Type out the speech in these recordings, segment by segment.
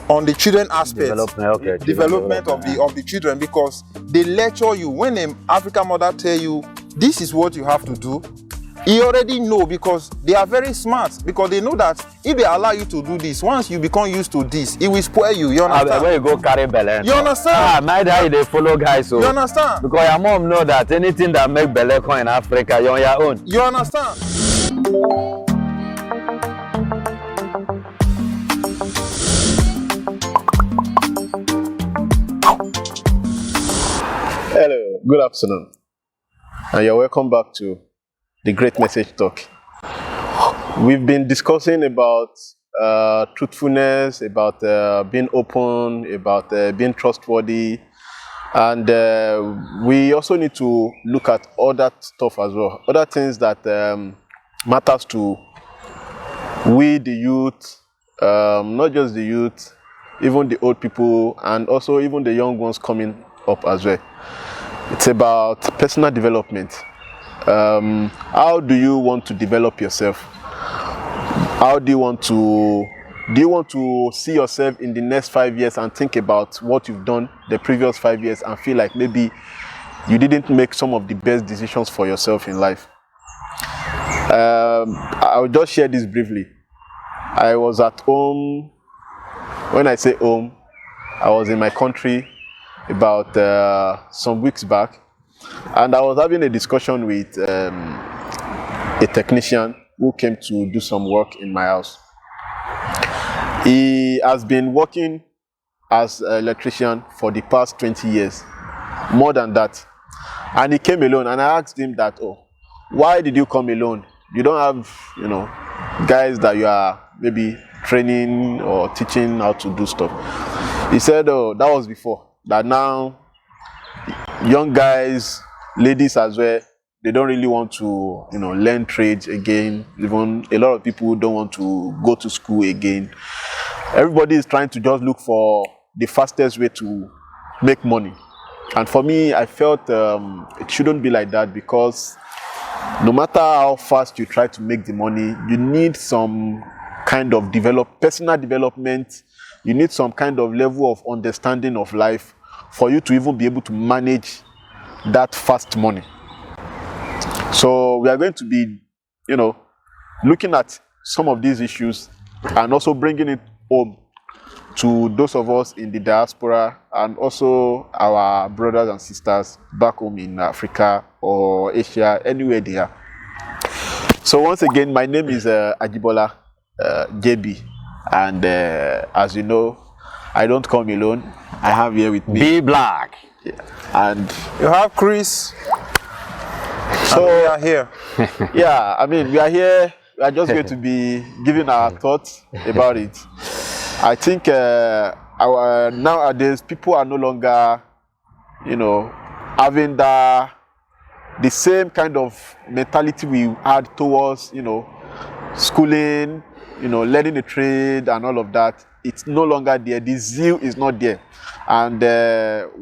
on the children aspect, development of the children, because they lecture you. When an African mother tell you this is what you have to do, you already know, because they are very smart, because they know that if they allow you to do this, once you become used to this, it will spoil you. You understand? Where you go carry belle. You understand? My dad they follow guys. So you understand? Because your mom know that anything that make belle come in Africa, you're on your own. You understand? Hello, good afternoon, and you're welcome back to the Great Message Talk. We've been discussing about truthfulness, about being open, about being trustworthy, and we also need to look at other stuff as well, other things that matters to we, the youth, not just the youth, even the old people, and also even the young ones coming up as well. It's about personal development. How do you want to develop yourself? How do you want to see yourself in the next 5 years and think about what you've done the previous 5 years and feel like maybe you didn't make some of the best decisions for yourself in life? I'll just share this briefly. I was at home. When I say home, I was in my country about some weeks back, and I was having a discussion with a technician who came to do some work in my house. He has been working as an electrician for the past 20 years, more than that, and he came alone. And I asked him that, oh, why did you come alone? You don't have, guys that you are maybe training or teaching how to do stuff. He said, oh, that was before. That now, young guys, ladies as well, they don't really want to, learn trades again. Even a lot of people don't want to go to school again. Everybody is trying to just look for the fastest way to make money. And for me, I felt it shouldn't be like that, because no matter how fast you try to make the money, you need some kind of personal development. You need some kind of level of understanding of life for you to even be able to manage that fast money. So we are going to be, looking at some of these issues and also bringing it home to those of us in the diaspora and also our brothers and sisters back home in Africa or Asia, anywhere they are. So once again, my name is Ajibola JB, and as you know, I don't come alone. I have here with me Be Black, and you have Chris. So we are here. Yeah, I mean, we are here. We are just going to be giving our thoughts about it. I think nowadays people are no longer, having the same kind of mentality we had towards, schooling, learning a trade and all of that. It's no longer there. The zeal is not there. And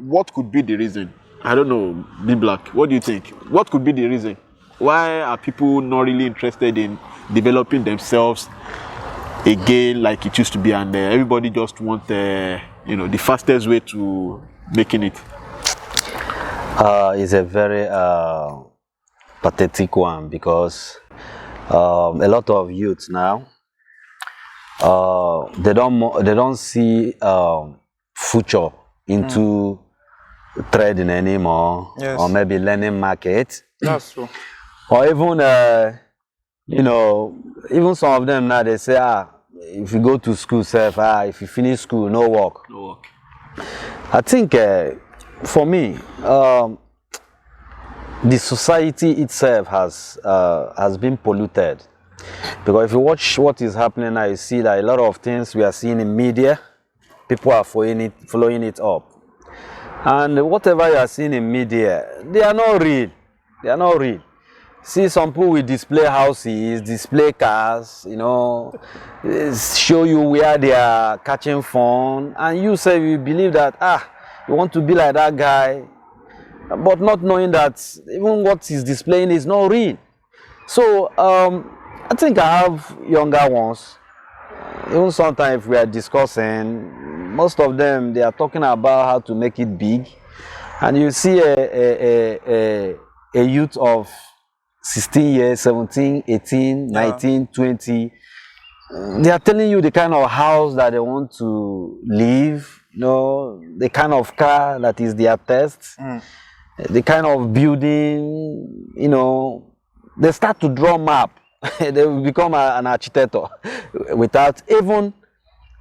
what could be the reason? I don't know, Be Black. What do you think? What could be the reason? Why are people not really interested in developing themselves again like it used to be, and everybody just want the fastest way to making it? It's a very pathetic one, because a lot of youths now, they don't see future into trading anymore. Yes. Or maybe learning market. That's true. Or even even some of them now, they say, if you go to school, if you finish school, no work. No work. I think for me, the society itself has been polluted. Because if you watch what is happening now, you see that a lot of things we are seeing in media, people are following it up. And whatever you are seeing in media, they are not real. They are not real. See, some people will display houses, display cars, show you where they are catching fun, and you say you believe that, you want to be like that guy, but not knowing that even what he's displaying is not real. So I think I have younger ones. even sometimes if we are discussing, most of them they are talking about how to make it big, and you see a youth of 16 years, 17, 18, 19, 20. They are telling you the kind of house that they want to live, you know, the kind of car that is their test, the kind of building, you know. They start to draw map. They will become an architect without even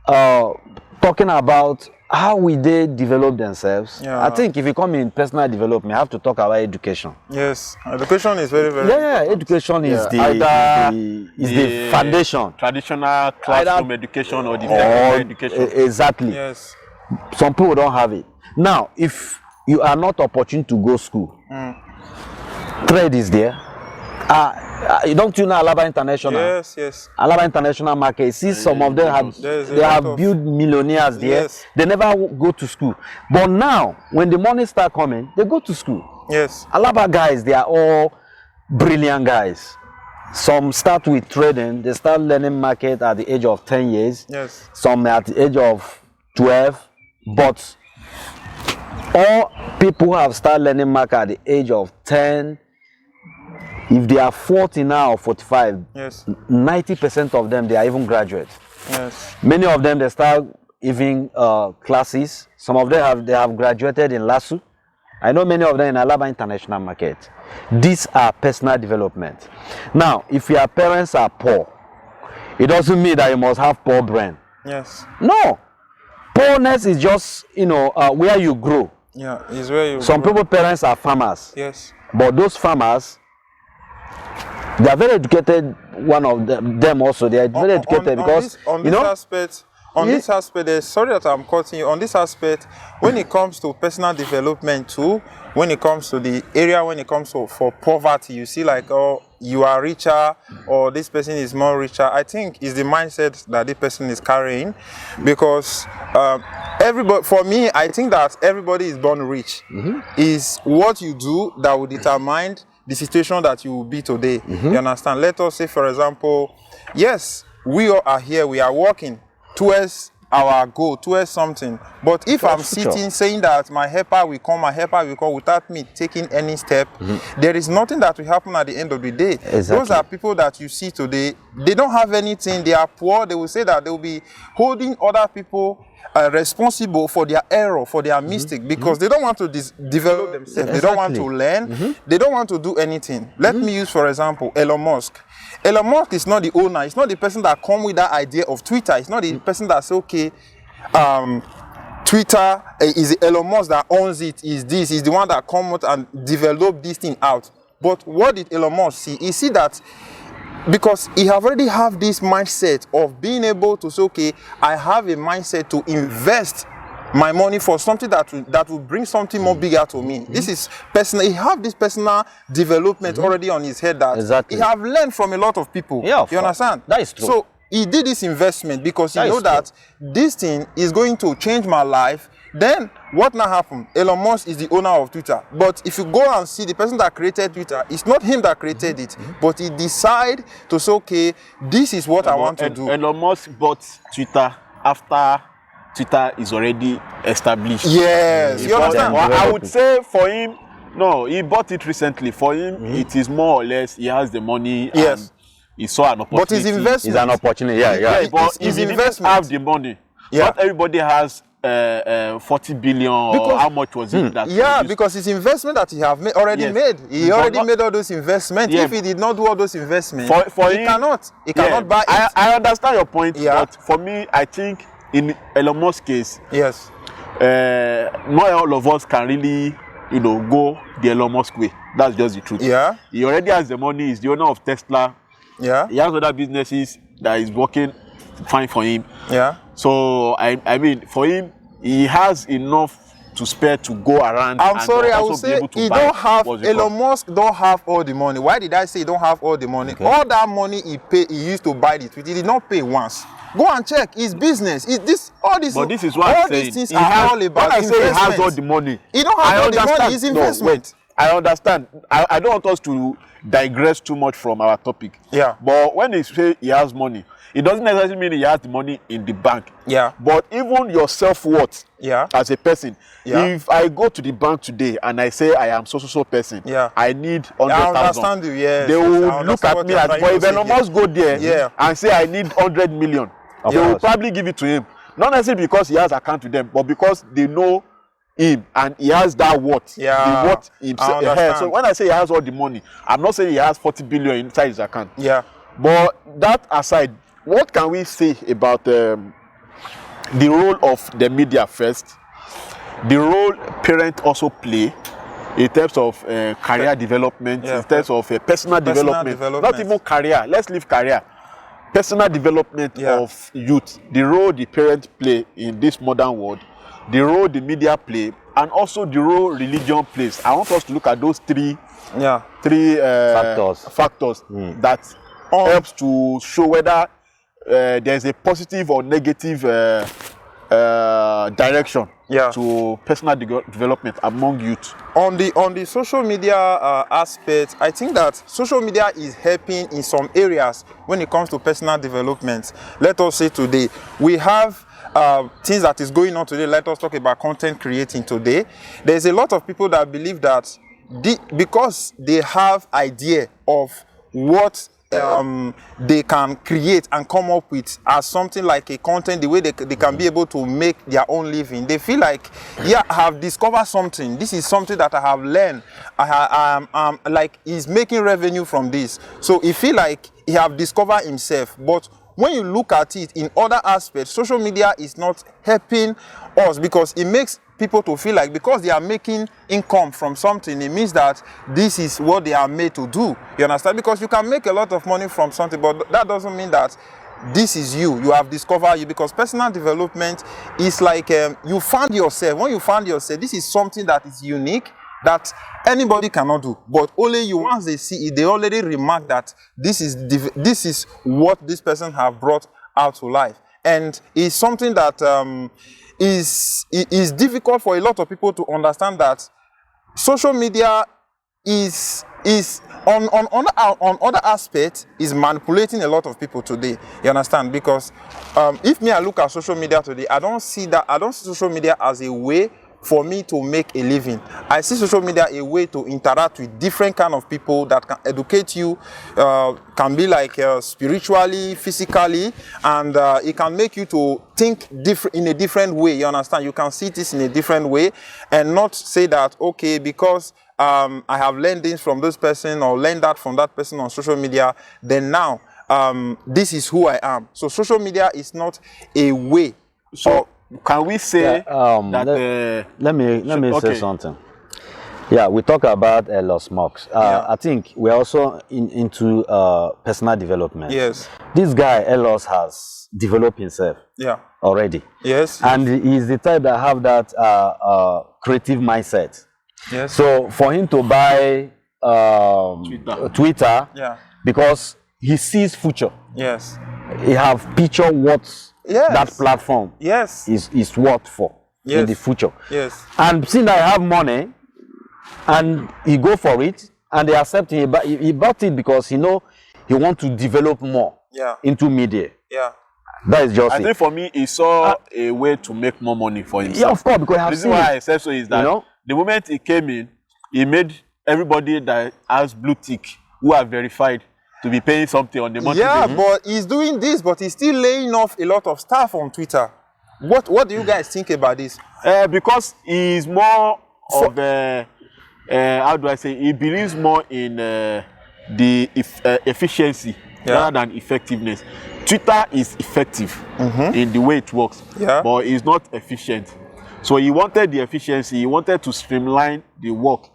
talking about how will they develop themselves. Yeah. I think if you come in personal development, you have to talk about education. Yes, education is very, very Yeah, important. education is the foundation. Traditional classroom education or the technical education. Exactly. Yes. Some people don't have it. Now, if you are not opportune to go school, trade is there. Don't you know Alaba International? Yes, yes. Alaba International Market. See, some of them have built millionaires there. Yes. They never go to school. But now, when the money start coming, they go to school. Yes. Alaba guys, they are all brilliant guys. Some start with trading. They start learning market at the age of 10 years. Yes. Some at the age of 12. But all people who have started learning market at the age of 10, if they are 40 now or 45, Yes. 90% of them, they are even graduates. Yes. Many of them, they start even classes. Some of them have graduated in LASU. I know many of them in Alaba International Market. These are personal development. Now, if your parents are poor, it doesn't mean that you must have poor brain. Yes. No. Poorness is just, you know, where you grow. Yeah, is where you. Some people's parents are farmers. Yes. But those farmers, they are very educated. One of them also, they are very educated because on you this know. aspect, this aspect, sorry that I'm cutting you. On this aspect, when it comes to personal development too, when it comes to the area, when it comes to for poverty, you see like, oh, you are richer or this person is more richer. I think is the mindset that this person is carrying, because everybody. For me, I think that everybody is born rich. Is what you do that will determine the situation that you will be today. You understand? Let us say, for example, yes, we all are here, we are working towards our goal, towards something. But if I'm sitting saying that my helper will come without me taking any step, there is nothing that will happen at the end of the day. Exactly. Those are people that you see today, they don't have anything, they are poor, they will say that they will be holding other people responsible for their error, for their mistake, because they don't want to develop themselves. They don't want to learn. They don't want to do anything. Let me use, for example, Elon Musk. Elon Musk is not the owner. It's not the person that come with that idea of Twitter. It's not the person that say, okay, Twitter is Elon Musk that owns it. Is this? Is the one that come out and develop this thing out. But what did Elon Musk see? He see that because he already have this mindset of being able to say, okay, I have a mindset to invest my money for something that will bring something more bigger to me. This is personal. He have this personal development already on his head that he have learned from a lot of people. Yeah, you understand? That is true. So he did this investment because he know that this thing is going to change my life. Then what now happened? Elon Musk is the owner of Twitter. But if you go and see the person that created Twitter, it's not him that created it, but he decide to say, okay, this is what I want to do. Elon Musk bought Twitter after Twitter is already established. Yes, you understand? Well, I would say for him, no, he bought it recently. For him, it is more or less he has the money. Yes. And he saw an opportunity. But his investment It's an opportunity. Yeah. But his if he investment. didn't have the money, not everybody has 40 billion or how much was it that because it's investment that he have already made. He already made all those investments. If he did not do all those investments, he cannot buy it. I understand your point, but for me, I think in Elon Musk's case, not all of us can really, go the Elon Musk way. That's just the truth. Yeah. He already has the money. He's the owner of Tesla. Yeah. He has other businesses that is working fine for him. Yeah. So I mean, for him, he has enough to spare to go around. I'm sorry, I will say he don't have Elon Musk don't have all the money. Why did I say he don't have all the money? Okay. All that money he used to buy the Twitter. He did not pay once. Go and check his business. But this is what I'm saying. These things are all about investment. When I say he has all the money, he don't have all the money. It's investment. I understand. I don't want us to digress too much from our topic. Yeah. But when they say he has money, it doesn't necessarily mean he has the money in the bank. Yeah. But even your self-worth Yeah. as a person, Yeah. if I go to the bank today and I say I am so person, Yeah. I need I 100,000. understand you, yes. They I will look understand at what me you're as, trying but to if say Elon here. Musk go there Yeah. and say I need 100 million, they will course. probably give it to him. Not necessarily because he has account with them, but because they know him and he has that worth. Yeah. The worth himself. I understand. So when I say he has all the money, I'm not saying he has 40 billion inside his account. Yeah. But that aside, what can we say about the role of the media first? The role parents also play in terms of career development, Yeah. in terms of personal development. Not even career. Let's leave career. Personal development Yeah. of youth. The role the parents play in this modern world. The role the media play, and also the role religion plays. I want us to look at those three factors that helps to show whether there's a positive or negative direction to personal development among youth. On the social media aspect, I think that social media is helping in some areas when it comes to personal development. Let us say today we have things that is going on today. Let us talk about content creating today. There's a lot of people that believe that because they have idea of what they can create and come up with as something like a content, the way they can be able to make their own living. They feel like, yeah, I have discovered something. This is something that I have learned. Like he's making revenue from this. So he feel like he have discovered himself. But when you look at it in other aspects, social media is not helping us because it makes people to feel like because they are making income from something, it means that this is what they are made to do. You understand? Because you can make a lot of money from something, but that doesn't mean that this is you. You have discovered you, because personal development is like you found yourself. When you found yourself, this is something that is unique, that anybody cannot do, but only you. Once they see it, they already remark that this is what this person have brought out to life, and it's something that is difficult for a lot of people to understand, that social media is on other aspects is manipulating a lot of people today. You understand? Because if I look at social media today, I don't see social media as a way for me to make a living. I see social media a way to interact with different kind of people that can educate you, can be like spiritually, physically, and it can make you to think in a different way. You understand? You can see this in a different way and not say that, okay, because I have learned this from this person or learned that from that person on social media, then now this is who I am. So social media is not a way. So can we say that? Let me say something. Yeah, we talk about Elon Musk. I think we're also into personal development. Yes. This guy, Elon, has developed himself already. Yes. And he's the type that have that creative mindset. Yes. So for him to buy Twitter, because he sees future. Yes. He have picture what that platform is worth for in the future. Yes. And seeing that I have money and he go for it and they accept him, but he bought it because he know he want to develop more into media. Yeah. That is just I think for me, he saw a way to make more money for himself. Yeah, of course, because I have the reason seen why it. I said so is that the moment he came in, he made everybody that has blue tick, who are verified, to be paying something on the monthly. Yeah, but he's doing this, but he's still laying off a lot of stuff on Twitter. What do you guys think about this? Because he's more of how do I say? He believes more in the efficiency rather than effectiveness. Twitter is effective in the way it works, but it's not efficient. So he wanted the efficiency. He wanted to streamline the work.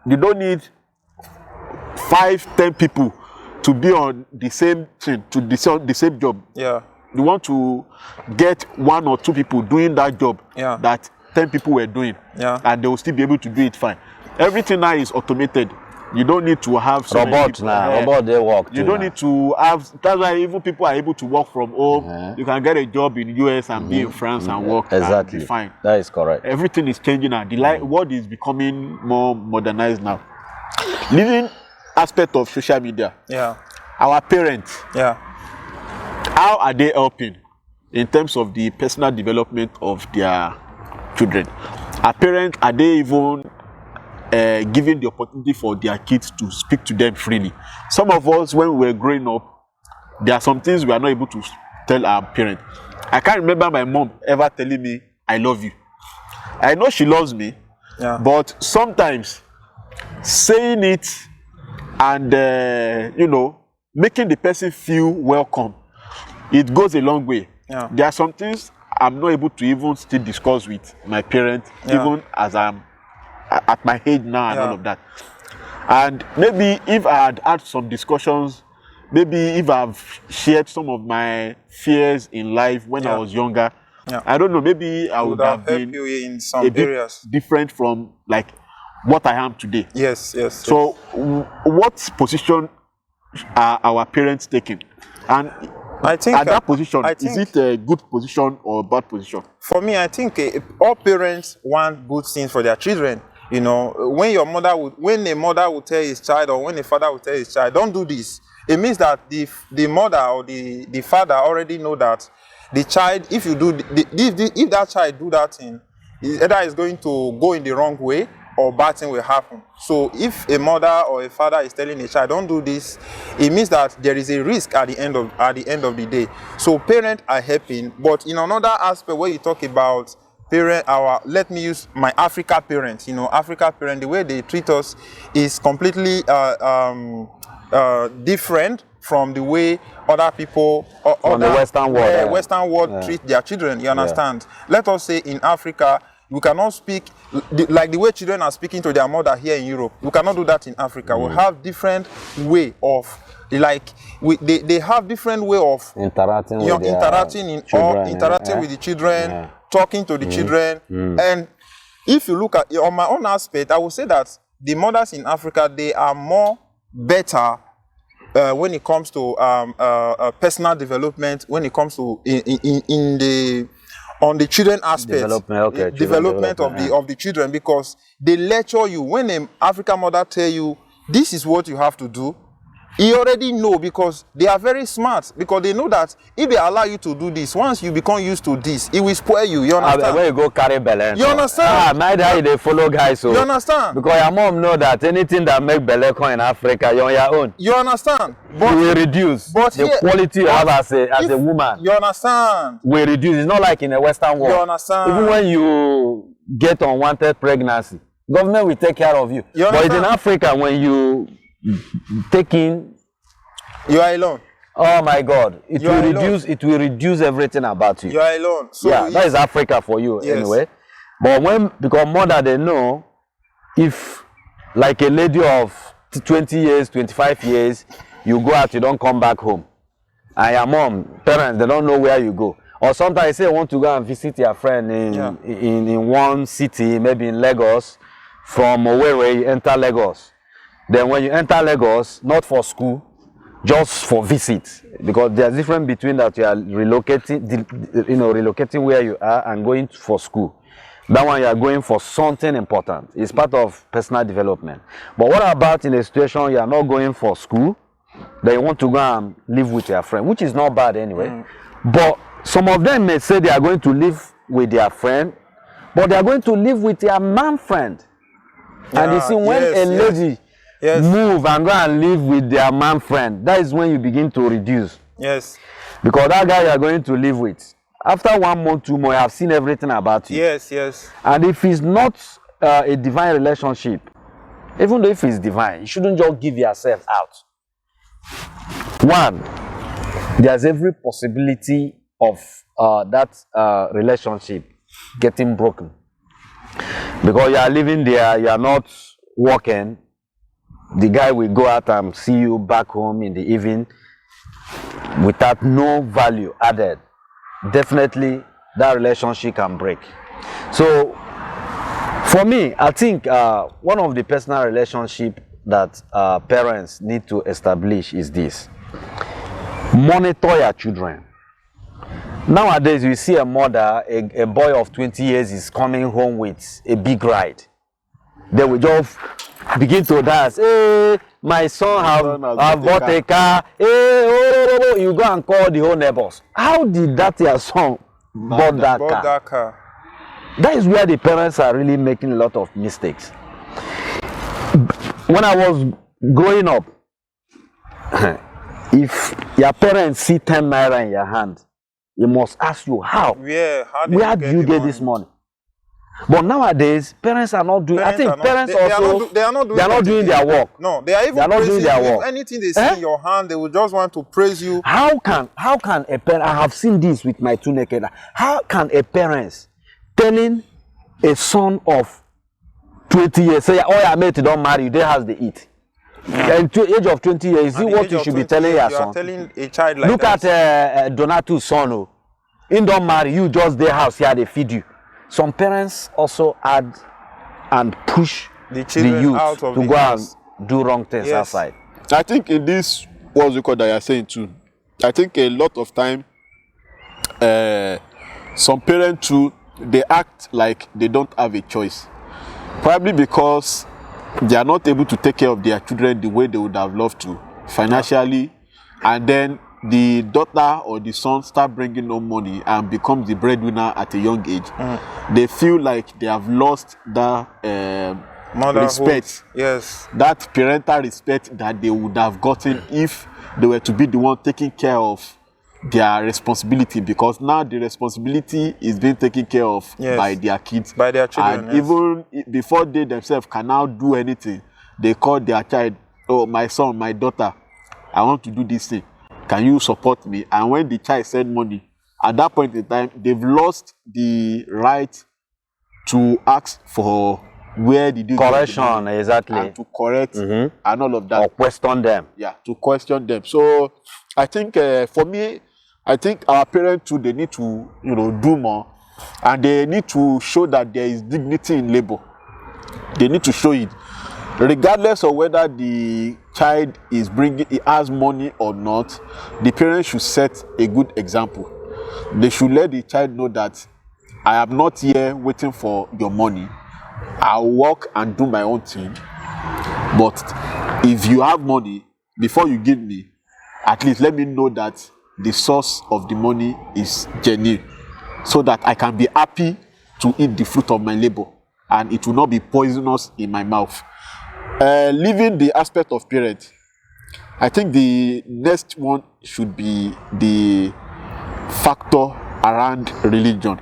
You don't need 5-10 people to be on the same thing, to the same job. Yeah. You want to get 1 or 2 people doing that job that 10 people were doing, and they will still be able to do it fine. Everything now is automated. You don't need to have robots now. Robot they work. You don't need to have. That's why even people are able to work from home. You can get a job in the US and be in France and work and be fine. That is correct. Everything is changing now. The world is becoming more modernized now. Living aspect of social media, Yeah. our parents, Yeah. how are they helping in terms of the personal development of their children? Our parents, are they even giving the opportunity for their kids to speak to them freely? Some of us, when we were growing up, there are some things we are not able to tell our parents. I can't remember my mom ever telling me, I love you. I know she loves me, Yeah. but sometimes saying it and, making the person feel welcome, it goes a long way. Yeah. There are some things I'm not able to even still discuss with my parents, Yeah. even as I'm at my age now and Yeah. all of that. And maybe if I had had some discussions, maybe if I've shared some of my fears in life when I Yeah. was younger, Yeah. I don't know, maybe I would have helped been you in a some bit areas. different from like what I am today. Yes. So, what position are our parents taking? And I think at that position, I is think- it a good position or a bad position? For me, I think all parents want good things for their children. You know, when a mother would tell his child, or when a father would tell his child, don't do this, it means that the mother or the father already know that the child, if you do if that child do that thing, either is going to go in the wrong way or bad thing will happen. So if a mother or a father is telling a child, don't do this, it means that there is a risk at the end of the day. So parents are helping, but in another aspect where you talk about let me use my Africa parents. You know, Africa parents, the way they treat us is completely different from the way other people From the Western world, Western world treat their children. You understand? Let us say in Africa, we cannot speak like the way children are speaking to their mother here in Europe. We cannot do that in Africa. We have different way of they have different way of interacting with with the children, talking to the children. And if you look at on my own aspect, I would say that the mothers in Africa, they are more better when it comes to personal development, when it comes to on the children aspect, development of the children, because they lecture you. When an African mother tell you this is what you have to do, you already know, because they are very smart, because they know that if they allow you to do this, once you become used to this, it will spoil you. You understand? When you go carry belle, you understand? My dad they follow guys, so you understand? Because your mom know that anything that make belle come in Africa, you're on your own. You understand? But you will reduce the quality you have as a woman. You understand? Will reduce. It's not like in the Western world. You understand? Even when you get unwanted pregnancy, government will take care of you. But in Africa, when you taking, you are alone. Oh my God! It will reduce everything about you. You are alone. So yeah, that is Africa for you anyway. But because mother they know, if like a lady of 20 years, 25 years, you go out, you don't come back home, and your mom, parents, they don't know where you go. Or sometimes you say you want to go and visit your friend in one city, maybe in Lagos. From Owerri, you enter Lagos. Then when you enter Lagos, not for school, just for visit, because there's a difference between that you are relocating where you are and going for school. That one you are going for something important. It's part of personal development. But what about in a situation you are not going for school, then you want to go and live with your friend, which is not bad anyway. But some of them may say they are going to live with their friend, but they are going to live with their man friend. And you see, when a lady move and go and live with their man friend, that is when you begin to reduce. Yes. Because that guy you are going to live with, after 1 month, 2 months, I have seen everything about you. Yes. And if it's not a divine relationship, even though if it's divine, you shouldn't just give yourself out. One, there's every possibility of that relationship getting broken. Because you are living there, you are not working, the guy will go out and see you back home in the evening without no value added. Definitely that relationship can break. So for me, I think one of the personal relationship that parents need to establish is this: monitor your children. Nowadays, you see a mother, a boy of 20 years is coming home with a big ride. They will just begin to dance. Hey, my son have bought a car. Hey, oh, you go and call the whole neighbors. How did that your son bought that car? That is where the parents are really making a lot of mistakes. When I was growing up, if your parents see 10 naira in your hand, you must ask you how. Yeah, where do you get this money? But nowadays, parents are not doing. I think parents they are not doing their work. No, they are even not doing their work. If anything they see in your hand, they will just want to praise you. How can a parent? I have seen this with my two naked. How can a parent telling a son of 20 years say, "Oh, your mate don't marry you, they has the eat." And to age of 20 years, is it what you should be telling your son? You are telling a child like Look that. at Donatu's son. Oh, he don't marry you, just their house here they feed you. Some parents also add and push the youth out of to go and do wrong things outside. I think in this, what's it called that you're saying too, I think a lot of time, some parents too, they act like they don't have a choice. Probably because they are not able to take care of their children the way they would have loved to, financially, and then the daughter or the son start bringing no money and becomes the breadwinner at a young age. They feel like they have lost that respect. Yes. That parental respect that they would have gotten if they were to be the one taking care of their responsibility, because now the responsibility is being taken care of by their kids. By their children, and even before they themselves can now do anything, they call their child, "Oh, my son, my daughter, I want to do this thing. Can you support me?" And when the child send money, at that point in time, they've lost the right to ask for where did you correction, exactly, and to correct and all of that, or question them. Yeah, to question them. So I think for me, I think our parents too, they need to do more, and they need to show that there is dignity in labor. They need to show it, regardless of whether the child has money or not. The parents should set a good example. They should let the child know that I am not here waiting for your money. I'll work and do my own thing. But if you have money, before you give me, at least let me know that the source of the money is genuine, so that I can be happy to eat the fruit of my labor and it will not be poisonous in my mouth. Leaving the aspect of parents, I think the next one should be the factor around religion.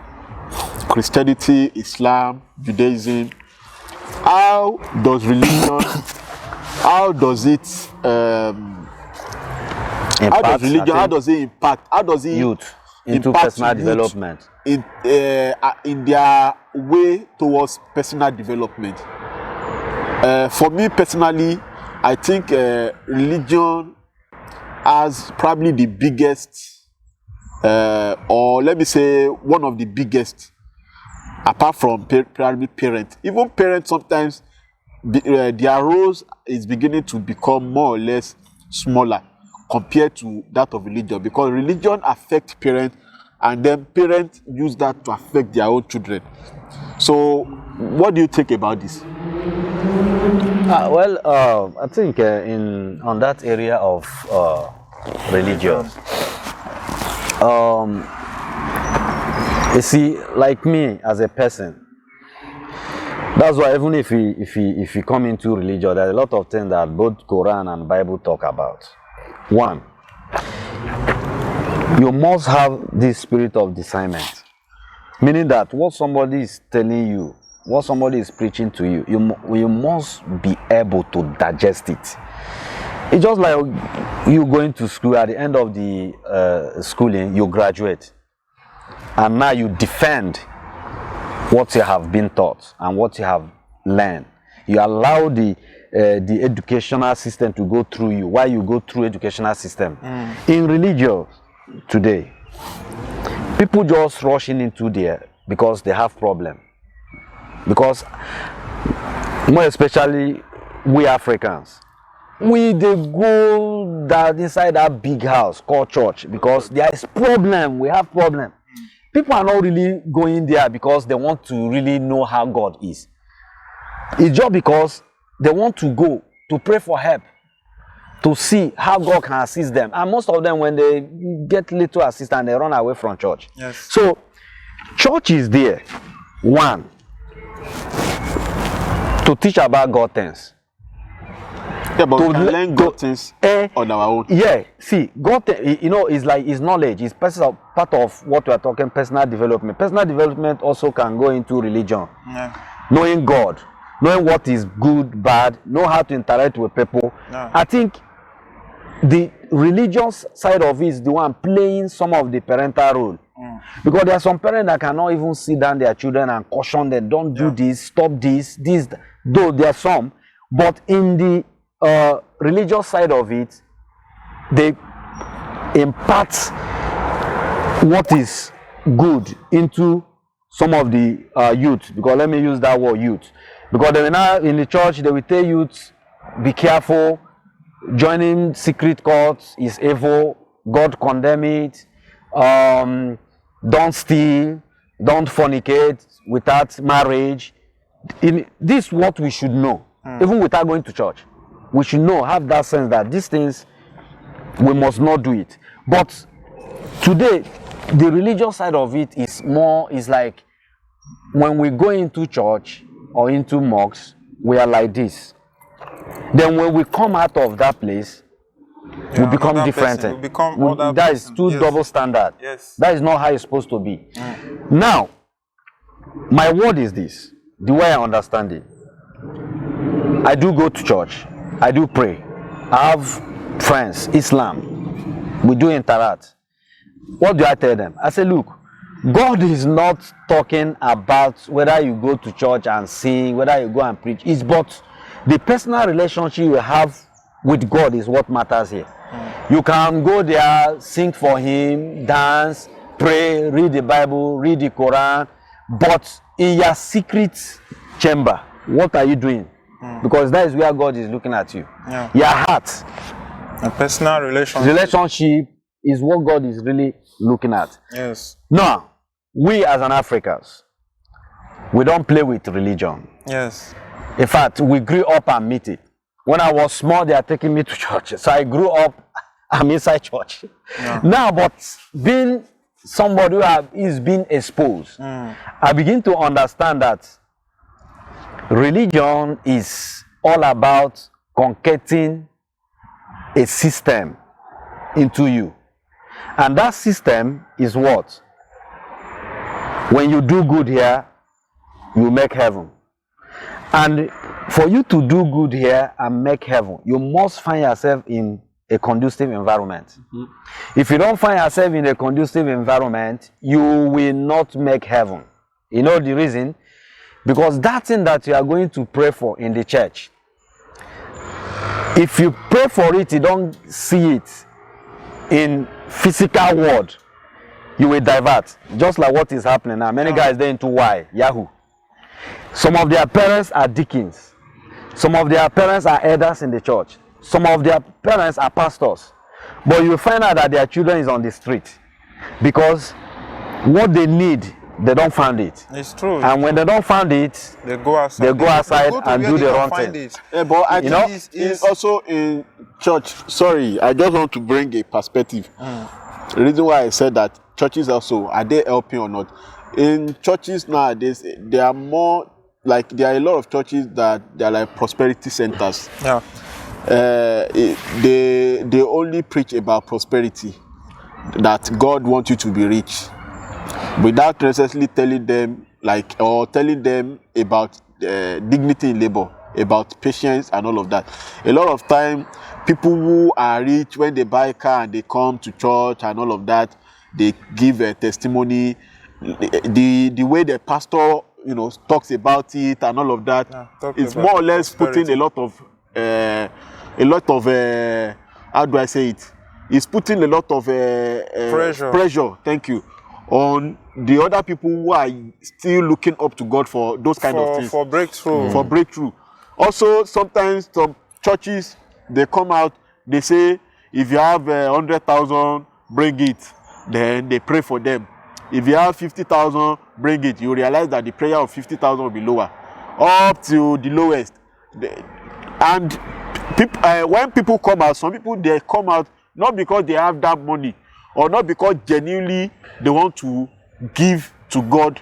Christianity, Islam, Judaism. How does religion, how does it impact? How does it youth into personal development? In their way towards personal development. For me personally, I think religion has probably the biggest, or let me say one of the biggest, apart from probably parents. Even parents sometimes, their roles is beginning to become more or less smaller compared to that of religion, because religion affects parents, and then parents use that to affect their own children. So, what do you think about this? I think on that area of religion, you see, like me as a person, that's why even if we come into religion, there are a lot of things that both Quran and Bible talk about. One, you must have this spirit of discernment, meaning that what somebody is telling you, what somebody is preaching to you, you must be able to digest it. It's just like you going to school. At the end of the schooling, you graduate, and now you defend what you have been taught and what you have learned. You allow the educational system to go through you while you go through educational system. In religion today, people just rushing into there because they have problem. Because more especially we Africans, they go that inside that big house called church because there is problem. We have problem. People are not really going there because they want to really know how God is. It's just because they want to go to pray for help, to see how God can assist them. And most of them, when they get little assistance, they run away from church. Yes. So, church is there, one, to teach about God things. Yeah, but we To can le- learn to- God things on our own. Yeah, see, God, is like his knowledge, is part of what we are talking, personal development. Personal development also can go into religion. Yeah. Knowing God, knowing what is good, bad, know how to interact with people. Yeah. I think the religious side of it is the one playing some of the parental role. Because there are some parents that cannot even sit down their children and caution them, don't do this, stop this, though there are some. But in the religious side of it, they impart what is good into some of the youth. Because let me use that word, youth. Because they will now in the church, they will tell youth, be careful, joining secret cults is evil, God condemn it, don't steal, don't fornicate without marriage. This is what we should know, even without going to church. We should know, have that sense that these things, we must not do it. But today, the religious side of it is like when we go into church or into mosques, we are like this. Then when we come out of that place, we become another different. person, we become other That is person. too Yes. double standard. Yes. That is not how it's supposed to be. Now, my word is this, the way I understand it. I do go to church. I do pray. I have friends, Islam. We do interact. What do I tell them? I say, look, God is not talking about whether you go to church and sing, whether you go and preach. It's but the personal relationship you have with God is what matters here. You can go there, sing for him, dance, pray, read the Bible, read the Quran, but in your secret chamber, what are you doing? Because that is where God is looking at you. Yeah. Your heart, A personal relationship. relationship is what God is really looking at. Yes. Now, we as an Africans, we don't play with religion. Yes. In fact, we grew up and meet it. When I was small, they are taking me to church. So I grew up, I'm inside church. Now, but being somebody who is being exposed, I begin to understand that religion is all about concocting a system into you. And that system is what? When you do good here, you make heaven. And for you to do good here and make heaven, you must find yourself in a conducive environment. If you don't find yourself in a conducive environment, you will not make heaven. You know the reason? Because that thing that you are going to pray for in the church, if you pray for it, you don't see it in physical world, you will divert. Just like what is happening now. Many guys there into Yahoo. Some of their parents are deacons. Some of their parents are elders in the church. Some of their parents are pastors. But you find out that their children is on the street. Because what they need, they don't find it. It's true. And when they don't find it, They go outside. They go outside to and where do they the can wrong find thing. it. Yeah, but I You think know, it's also in church. Sorry, I just want to bring a perspective. The reason why I said that churches also, are they helping or not? In churches nowadays, there are more, like there are a lot of churches that they are like prosperity centers. Yeah. They only preach about prosperity, that God wants you to be rich, without necessarily telling them about dignity in labor, about patience and all of that. A lot of time, people who are rich, when they buy a car and they come to church and all of that, they give a testimony. The way the pastor, talks about it and all of that, it's more or less putting a lot of how do I say it? It's putting a lot of pressure. Thank you. On the other people who are still looking up to God for those kind of things. For breakthrough. For breakthrough. Also, sometimes some churches, they come out, they say, if you have 100,000, bring it. Then they pray for them. If you have 50,000, bring it. You realize that the prayer of 50,000 will be lower. Up to the lowest. And when people come out, some people they come out not because they have that money or not because genuinely they want to give to God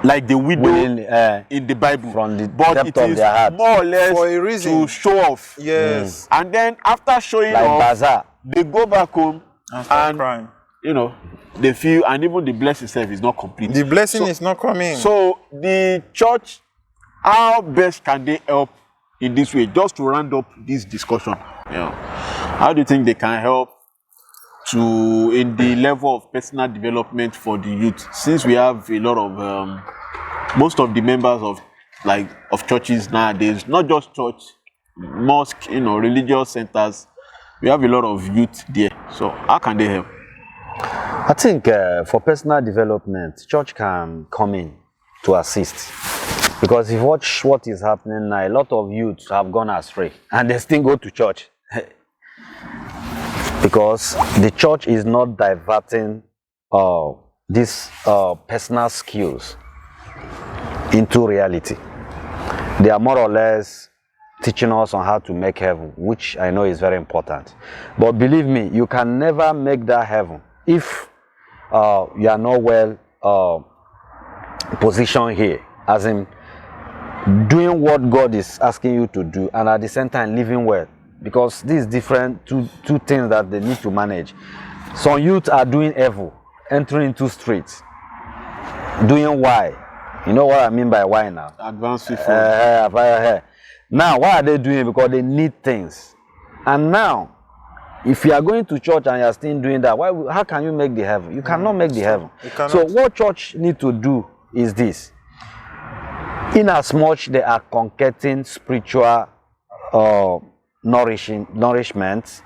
like the widow in the Bible, from the but depth it of is their heart. more or less For a reason. to show off. Yes. And then after showing Like off, bazaar. they go back home and Crime. they feel, and even the blessing itself is not complete. The blessing is not coming. So the church, how best can they help in this way? Just to round up this discussion, how do you think they can help to in the level of personal development for the youth? Since we have a lot of most of the members of churches nowadays, not just church, mosque, religious centers, we have a lot of youth there. So how can they help? I think for personal development, church can come in to assist. Because if you watch what is happening now, a lot of youths have gone astray and they still go to church. Because the church is not diverting these personal skills into reality. They are more or less teaching us on how to make heaven, which I know is very important. But believe me, you can never make that heaven if you are not well positioned here, as in doing what God is asking you to do and at the same time living well. Because these different two things that they need to manage. Some youth are doing evil, entering into streets, doing why. You know what I mean by why now? Advanced FIFA. Now, why are they doing it? Because they need things. And now, if you are going to church and you are still doing that, how can you make the heaven? You cannot make the heaven. So what church need to do is this. In as much they are concocting spiritual nourishment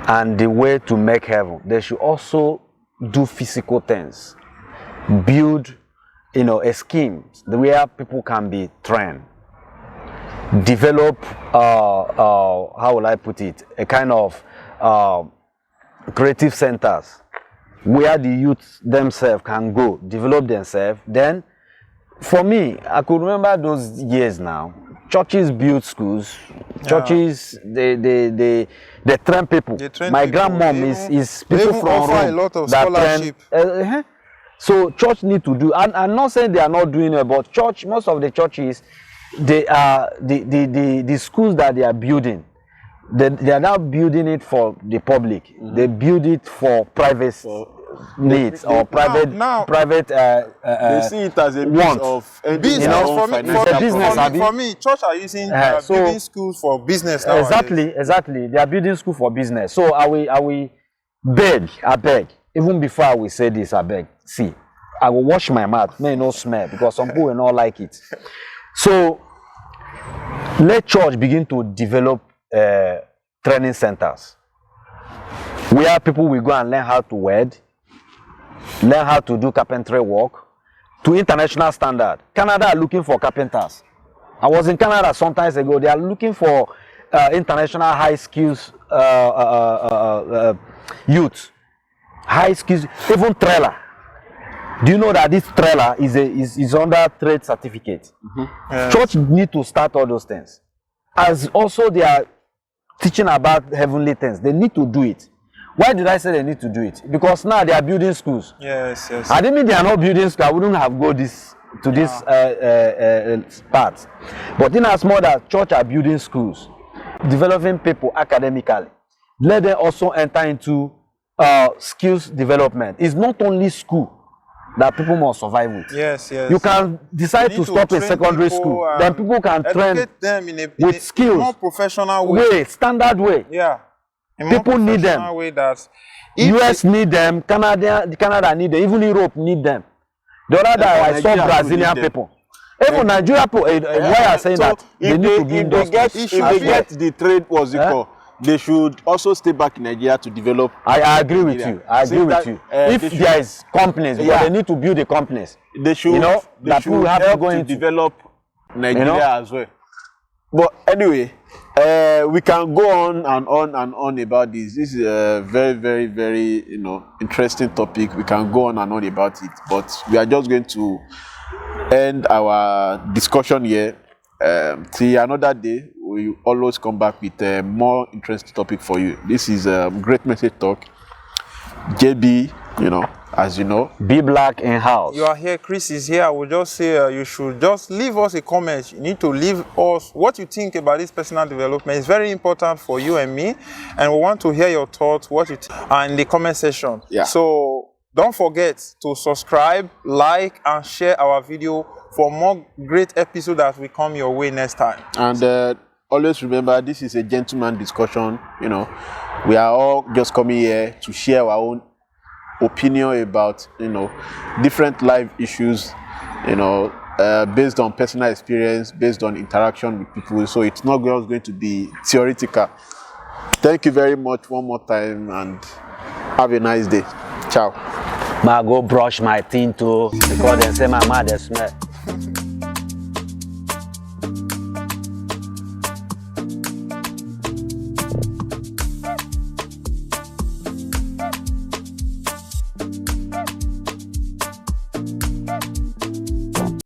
and the way to make heaven, they should also do physical things. Build, a scheme where people can be trained. Develop, how will I put it, a kind of creative centers where the youth themselves can go, develop themselves. Then, for me, I could remember those years now. Churches build schools. Churches, they train people. My grandmom is people from Rome a lot of that scholarship. train. So church need to do. And I'm not saying they are not doing it, but church, most of the churches, they are the schools that they are building. They are now building it for the public. They build it for private needs or private. They see it as a means of business. For me, church are using building schools for business now. Exactly. They are building school for business. So I will beg. Even before I will say this, I beg. See, I will wash my mouth, may not smell, because some people will not like it. So let church begin to develop training centers where people will go and learn how to weld, learn how to do carpentry work to international standard. Canada are looking for carpenters. I was in Canada some time ago. They are looking for international high skills youth, high skills, even trailer. Do you know that this trailer is under trade certificate? Yes. Church need to start all those things. As also they are teaching about heavenly things, they need to do it. Why did I say they need to do it? Because now they are building schools. Yes. I didn't mean they are not building schools. I wouldn't have go this part. But in as much as church are building schools, developing people academically, let them also enter into skills development. It's not only school that people must survive with. Yes. You can decide to stop in secondary school. Then people can train them with skills. More professional way. Standard way. Yeah. People need them. Way that US need them. Canada need them. Even Europe need them. The other day I saw Brazilian people. Even Nigeria people. Why are saying that? They need to be in those. If they get the trade, what's it called? They should also stay back in Nigeria to develop. I agree with you. If there is companies, but they need to build the companies. They should, that people have to go into develop Nigeria as well. But anyway, we can go on and on about this. This is a very, very, very interesting topic. We can go on and on about it, but we are just going to end our discussion here. Till another day, we always come back with a more interesting topic for you. This is Great Message Talk. JB, you know, as you know. Be Black in house. You are here, Chris is here. I will just say you should just leave us a comment. You need to leave us what you think about this personal development. It's very important for you and me, and we want to hear your thoughts, what you in the comment section. Yeah. So don't forget to subscribe, like, and share our video for more great episodes that will come your way next time. And always remember, this is a gentleman discussion. You know, we are all just coming here to share our own opinion about, you know, different life issues, you know, based on personal experience, based on interaction with people. So it's not just going to be theoretical. Thank you very much one more time, and have a nice day. Ciao. Ma go brush my teeth too, because they say my mother smell.